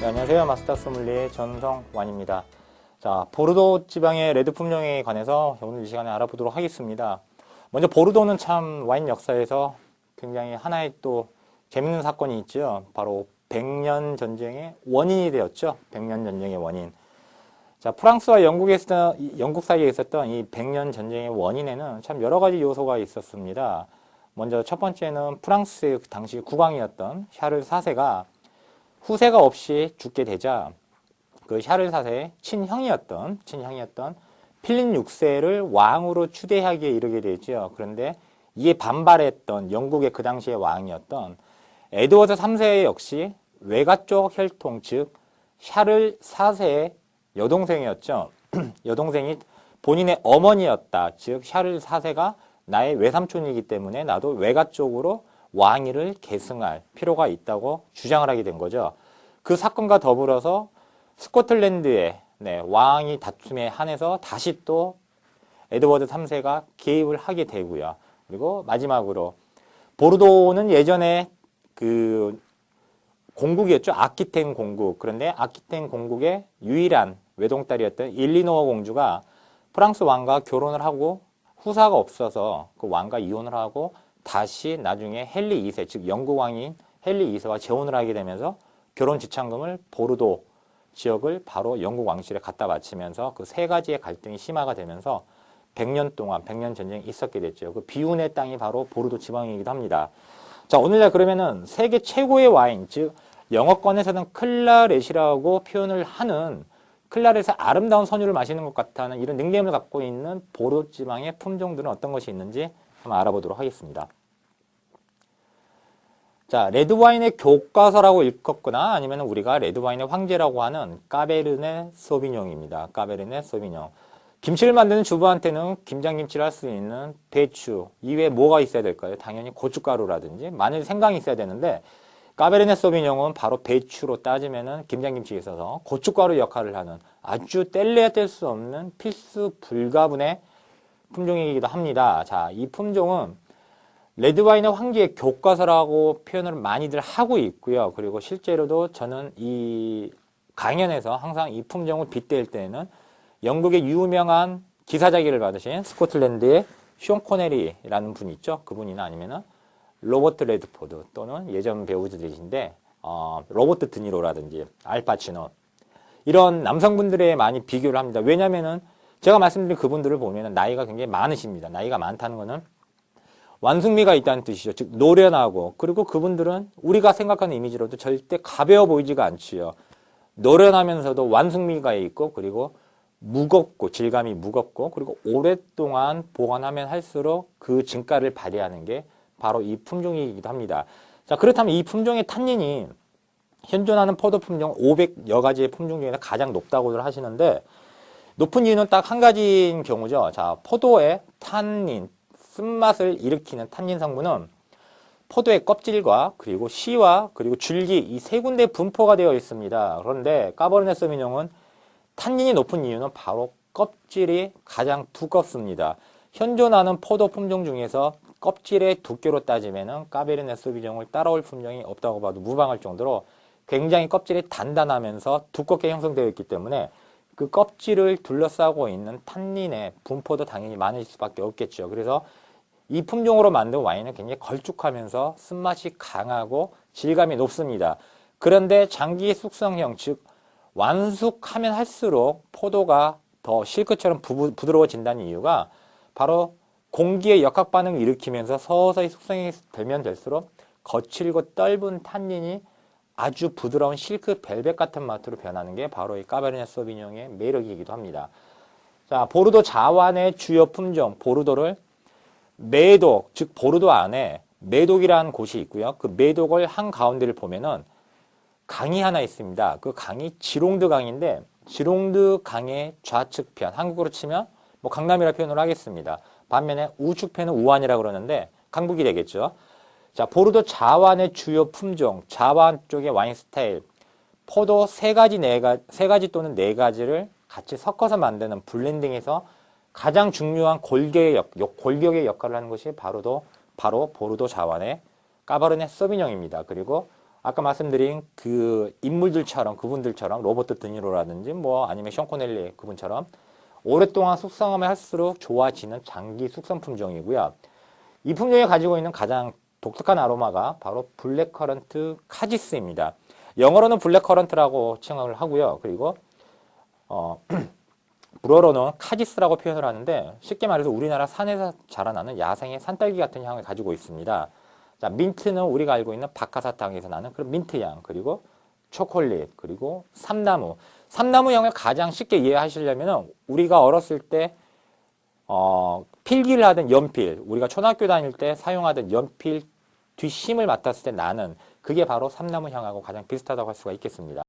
네, 안녕하세요. 마스터 소믈리에 전성완입니다. 자, 보르도 지방의 레드 품종에 관해서 오늘 이 시간에 알아보도록 하겠습니다. 먼저 보르도는 참 와인 역사에서 굉장히 하나의 또 재밌는 사건이 있죠. 바로 100년 전쟁의 원인이 되었죠. 100년 전쟁의 원인. 자, 프랑스와 영국 사이에 있었던 이 100년 전쟁의 원인에는 참 여러 가지 요소가 있었습니다. 먼저 첫 번째는 프랑스의 당시 국왕이었던 샤를 4세가 후세가 없이 죽게 되자 그 샤를 4세의 친형이었던 필립 6세를 왕으로 추대하기에 이르게 되죠. 그런데 이에 반발했던 영국의 그 당시의 왕이었던 에드워드 3세 역시 외가 쪽 혈통, 즉 샤를 4세의 여동생이었죠. 여동생이 본인의 어머니였다. 즉 샤를 4세가 나의 외삼촌이기 때문에 나도 외가 쪽으로 왕위를 계승할 필요가 있다고 주장을 하게 된 거죠. 그 사건과 더불어서 스코틀랜드의 왕위 다툼에 한해서 다시 또 에드워드 3세가 개입을 하게 되고요. 그리고 마지막으로 보르도는 예전에 그 공국이었죠. 아키텐 공국. 그런데 아키텐 공국의 유일한 외동딸이었던 일리노어 공주가 프랑스 왕과 결혼을 하고 후사가 없어서 그 왕과 이혼을 하고 다시 나중에 헨리 2세, 즉 영국 왕인 헨리 2세와 재혼을 하게 되면서 결혼 지참금을 보르도 지역을 바로 영국 왕실에 갖다 바치면서 그 세 가지의 갈등이 심화가 되면서 100년 동안 100년 전쟁이 있었게 됐죠. 그 비운의 땅이 바로 보르도 지방이기도 합니다. 자, 오늘날 그러면은 세계 최고의 와인, 즉 영어권에서는 클라렛이라고 표현을 하는 클라렛의 아름다운 선유를 마시는 것 같다는 이런 닉네임을 갖고 있는 보르도 지방의 품종들은 어떤 것이 있는지 한번 알아보도록 하겠습니다. 자, 레드와인의 교과서라고 읽었거나 아니면 우리가 레드와인의 황제라고 하는 까베르네 소비뇽입니다. 까베르네 소비뇽. 김치를 만드는 주부한테는 김장김치를 할 수 있는 배추 이외에 뭐가 있어야 될까요? 당연히 고춧가루라든지 마늘, 생강이 있어야 되는데 까베르네 소비뇽은 바로 배추로 따지면은 김장김치에 있어서 고춧가루 역할을 하는 아주 뗄래야 뗄 수 없는 필수 불가분의 품종이기도 합니다. 자, 이 품종은 레드와인의 황제의 교과서라고 표현을 많이들 하고 있고요. 그리고 실제로도 저는 이 강연에서 항상 이 품종을 빗댈 때는 영국의 유명한 기사자기를 받으신 스코틀랜드의 쇼 코네리라는 분이 있죠. 그분이나 아니면은 로버트 레드포드 또는 예전 배우들이신데 로버트 드니로라든지 알파치노 이런 남성분들에 많이 비교를 합니다. 왜냐면은 제가 말씀드린 그분들을 보면 나이가 굉장히 많으십니다. 나이가 많다는 것은 완숙미가 있다는 뜻이죠. 즉 노련하고, 그리고 그분들은 우리가 생각하는 이미지로도 절대 가벼워 보이지가 않지요. 노련하면서도 완숙미가 있고, 그리고 무겁고, 질감이 무겁고, 그리고 오랫동안 보관하면 할수록 그 증가를 발휘하는 게 바로 이 품종이기도 합니다. 자, 그렇다면 이 품종의 탄닌이 현존하는 포도 품종 500여 가지의 품종 중에서 가장 높다고들 하시는데, 높은 이유는 딱 한 가지인 경우죠. 자, 포도의 탄닌, 쓴맛을 일으키는 탄닌 성분은 포도의 껍질과 그리고 씨와 그리고 줄기 이 세 군데 분포가 되어 있습니다. 그런데 까버르네 소비뇽은 탄닌이 높은 이유는 바로 껍질이 가장 두껍습니다. 현존하는 포도 품종 중에서 껍질의 두께로 따지면은 까베르네 소비뇽을 따라올 품종이 없다고 봐도 무방할 정도로 굉장히 껍질이 단단하면서 두껍게 형성되어 있기 때문에 그 껍질을 둘러싸고 있는 탄닌의 분포도 당연히 많을 수밖에 없겠죠. 그래서 이 품종으로 만든 와인은 굉장히 걸쭉하면서 쓴맛이 강하고 질감이 높습니다. 그런데 장기 숙성형, 즉 완숙하면 할수록 포도가 더 실크처럼 부드러워진다는 이유가 바로 공기의 역학 반응을 일으키면서 서서히 숙성이 되면 될수록 거칠고 떫은 탄닌이 아주 부드러운 실크 벨벳 같은 맛으로 변하는 게 바로 이 까베르네 소비뇽의 매력이기도 합니다. 자, 보르도 자완의 주요 품종 보르도를 메독, 즉 보르도 안에 메독이라는 곳이 있고요. 그 메독을 한가운데를 보면은 강이 하나 있습니다. 그 강이 지롱드 강인데 지롱드 강의 좌측편, 한국으로 치면 뭐 강남이라 표현을 하겠습니다. 반면에 우측편은 우한이라고 그러는데 강북이 되겠죠. 자, 보르도 자완의 주요 품종, 자완 쪽의 와인 스타일, 포도 세 가지 또는 네 가지를 같이 섞어서 만드는 블렌딩에서 가장 중요한 골격의 역할을 하는 것이 바로 보르도 자완의 까버르네 소비뇽입니다. 그리고 아까 말씀드린 그 인물들처럼 그분들처럼 로버트 드니로라든지 뭐 아니면 션 코넬리 그분처럼 오랫동안 숙성하면 할수록 좋아지는 장기 숙성 품종이고요. 이 품종이 가지고 있는 가장 독특한 아로마가 바로 블랙커런트 카지스입니다. 영어로는 블랙커런트라고 칭을 하고요. 그리고 불어로는 카지스라고 표현을 하는데 쉽게 말해서 우리나라 산에서 자라나는 야생의 산딸기 같은 향을 가지고 있습니다. 자, 민트는 우리가 알고 있는 박하사탕에서 나는 그런 민트향, 그리고 초콜릿, 그리고 삼나무. 삼나무 향을 가장 쉽게 이해하시려면 우리가 어렸을 때 필기를 하던 연필, 우리가 초등학교 다닐 때 사용하던 연필 뒷심을 맡았을 때 나는 그게 바로 삼나무 향하고 가장 비슷하다고 할 수가 있겠습니다.